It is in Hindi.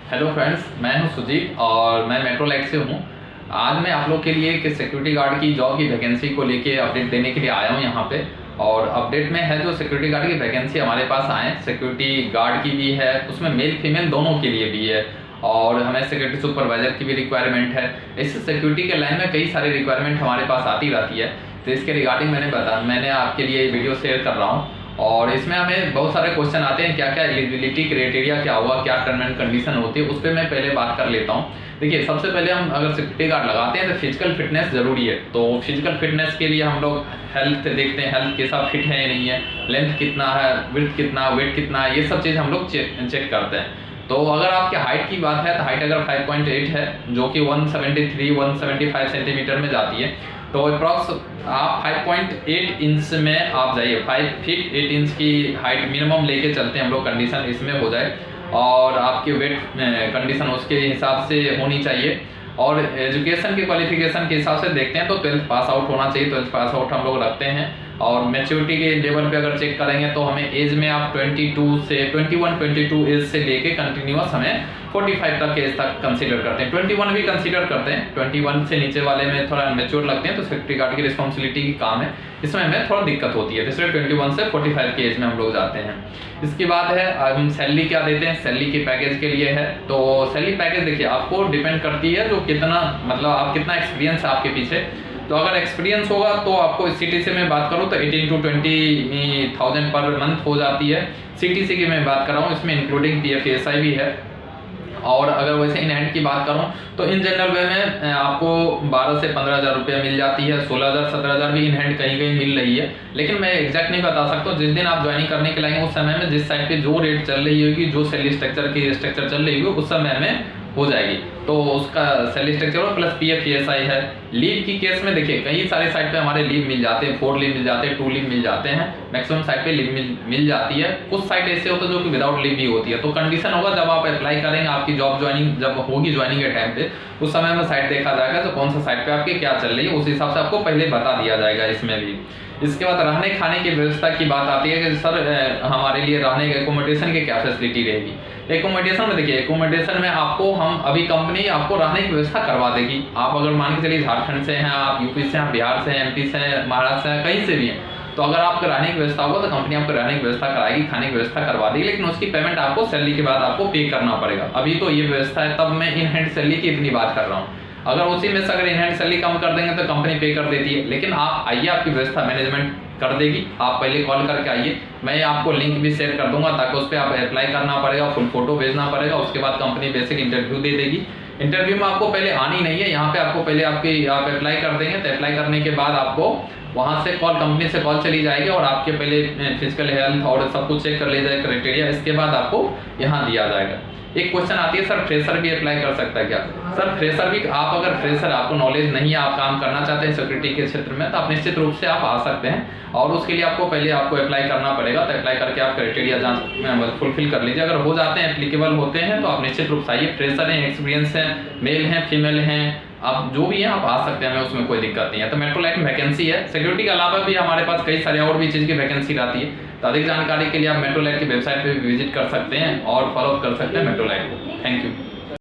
हेलो फ्रेंड्स, मैं हूं सुजीत और मैं मेट्रोलाइट से हूं। आज मैं आप लोग के लिए एक सिक्योरिटी गार्ड की जॉब की वैकेंसी को लेके अपडेट देने के लिए आया हूं यहाँ पे। और अपडेट में है जो सिक्योरिटी गार्ड की वैकेंसी हमारे पास आए, सिक्योरिटी गार्ड की भी है, उसमें मेल फीमेल दोनों के लिए भी है। और हमें सिक्योरिटी सुपरवाइजर की भी रिक्वायरमेंट है। इस सिक्योरिटी के लाइन में कई सारी रिक्वायरमेंट हमारे पास आती रहती है। तो इसके रिगार्डिंग मैंने आपके लिए ये वीडियो शेयर कर रहा हूँ। और इसमें हमें बहुत सारे क्वेश्चन आते हैं, क्या क्या एलिजिबिलिटी क्राइटेरिया क्या हुआ, क्या टर्म एंड कंडीशन होती है, उस पर मैं पहले बात कर लेता हूँ। देखिए, सबसे पहले हम अगर सिक्योरिटी गार्ड लगाते हैं तो फिजिकल फिटनेस जरूरी है। तो फिजिकल फिटनेस के लिए हम लोग हेल्थ देखते हैं, हेल्थ कैसा फिट है या नहीं है, लेंथ कितना है, विड्थ कितना, वेट कितना है, ये सब चीज़ हम लोग चेक करते हैं। तो अगर आपके हाइट की बात है तो हाइट अगर 5.8 है, जो कि 175 सेंटीमीटर में जाती है, तो अप्रॉक्स आप 5.8 इंच में आप जाइए। 5 फीट 8 इंच की हाइट मिनिमम लेके चलते हैं हम लोग, कंडीशन इसमें हो जाए। और आपकी वेट कंडीशन उसके हिसाब से होनी चाहिए। और एजुकेशन के क्वालिफिकेशन के हिसाब से देखते हैं तो 12th पास आउट होना चाहिए। 12th पास आउट हम लोग रखते हैं। और मैच्योरिटी के लेवल पे अगर चेक करेंगे तो हमें एज में आप 22 एज से लेके कंटिन्यूअस हमें 45 तक एज तक कंसीडर करते हैं। 21 भी कंसीडर करते हैं। 21 से नीचे वाले में थोड़ा मैच्योर लगते हैं, तो सिक्योरिटी गार्ड की रिस्पॉन्सिबिलिटी की काम है, इसमें हमें थोड़ा दिक्कत होती है। इसलिए 21 से 45 की एज में हम लोग जाते हैं। इसके बाद है हम सैलरी क्या देते हैं, सैलरी के पैकेज के लिए है। तो सैलरी पैकेज देखिए आपको डिपेंड करती है जो कितना, मतलब आप कितना एक्सपीरियंस है आपके पीछे। तो अगर एक्सपीरियंस होगा तो आपको सीटीसी में बात करूँ तो 18 to 20,000 पर मंथ हो जाती है। सीटीसी की मैं बात कर रहा हूँ, इसमें इंक्लूडिंग पीएफएसआई भी है। और अगर वैसे इन हैंड की बात करूं तो इन जनरल वे में आपको 12 से 15,000 रुपये मिल जाती है। 16,000 17,000 भी इन हैंड कहीं कहीं मिल रही है, लेकिन मैं एग्जैक्ट नहीं बता सकता। जिस दिन आप ज्वाइनिंग करने के लाएंगे उस समय में जिस साइड पे जो रेट चल रही होगी, जो सैलरी स्ट्रक्चर चल रही होगी, उस समय में हो जाएगी। तो उसका सैलरी स्ट्रक्चर प्लस पीएफएसआई है। लीव की केस में देखिए कई सारे साइट पे हमारे लीव मिल जाते हैं, 4 लीव मिल जाते हैं, 2 लीव मिल जाते हैं, मैक्सिमम साइट पे लीव मिल जाती है। कुछ साइट ऐसे होते हैं जो कि विदाउट लीव भी होती है। तो कंडीशन होगा जब आप अप्लाई करेंगे, आपकी जॉब ज्वाइनिंग जब होगी, ज्वाइनिंग के टाइम पे उस समय में साइट देखा जाएगा तो कौन सा साइट पे आपकी क्या चल रही है, उस हिसाब से आपको पहले बता दिया जाएगा इसमें भी। इसके बाद रहने खाने की व्यवस्था की बात आती है कि सर हमारे लिए रहने के एकोमोडेशन की क्या फैसिलिटी रहेगी। एकोमोडेशन में देखिए, एकोमोडेशन में आपको हम अभी कंपनी आपको रहने की व्यवस्था करवा देगी। आप अगर मान के चलिए झारखंड से हैं, आप यूपी से हैं, बिहार से हैं, एमपी से हैं, महाराष्ट्र से हैं, कहीं से भी हैं, तो अगर आपको रहने की व्यवस्था होगा तो कंपनी आपको रहने की व्यवस्था कराएगी, खाने की व्यवस्था करवा देगी। लेकिन उसकी पेमेंट आपको सैलरी के बाद आपको पे करना पड़ेगा। अभी तो ये व्यवस्था है, तब मैं इन हैंड सैलरी की इतनी बात कर रहा हूँ। अगर उसी में से अगर इन हैंड सैलरी कम कर देंगे तो कंपनी पे कर देती है। लेकिन आप आइए, आपकी व्यवस्था मैनेजमेंट कर देगी। आप पहले कॉल करके आइए, मैं आपको लिंक भी शेयर कर दूंगा ताकि उस पर आप अप्लाई करना पड़ेगा, फुल फोटो भेजना पड़ेगा। उसके बाद कंपनी बेसिक इंटरव्यू दे देगी। इंटरव्यू में आपको पहले आनी नहीं है, यहाँ पे आपको पहले आप अप्लाई कर देंगे, तो अप्लाई करने के बाद आपको वहाँ से कंपनी से कॉल चली जाएगी और आपके पहले फिजिकल हेल्थ और सब कुछ चेक कर ले जाएगा, क्राइटेरिया। इसके बाद आपको यहाँ दिया जाएगा। एक क्वेश्चन आती है, सर फ्रेशर भी अप्लाई कर सकता है क्या? सर फ्रेशर भी, आप अगर फ्रेशर, आपको नॉलेज नहीं है, आप काम करना चाहते हैं सिक्योरिटी के क्षेत्र में, तो आप निश्चित रूप से आप आ सकते हैं। और उसके लिए आपको पहले अप्लाई करना पड़ेगा। तो अप्लाई करके आप क्राइटेरिया जांच फुलफिल कर लीजिए। अगर हो जाते हैं, एप्लीकेबल होते हैं, तो आप निश्चित रूप से आइए। फ्रेशर हैं, एक्सपीरियंस हैं, मेल हैं, फीमेल हैं, आप जो भी हैं आप आ सकते हैं, हमें उसमें कोई दिक्कत नहीं है। तो मेट्रोलाइट में वैकेंसी है। सिक्योरिटी के अलावा भी हमारे पास कई सारे और भी चीज़ की वैकेंसी रहती है। तो अधिक जानकारी के लिए आप मेट्रोलाइट की वेबसाइट पे भी विजिट कर सकते हैं और फॉलो कर सकते हैं मेट्रोलाइट को। Thank you.